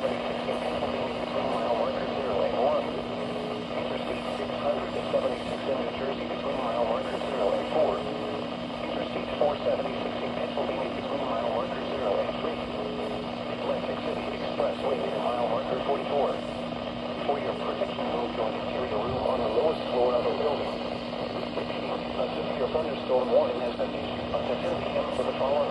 between mile marker 0 and 1. Interstate 676 in New Jersey between mile marker 0 and 4. Interstate 476 in Pennsylvania between mile marker 0 and 3. Atlantic City Expressway near mile marker 44. For your protection, move to an interior room on the lowest floor of the building. A severe thunderstorm warning has been issued until 10 p.m. for the following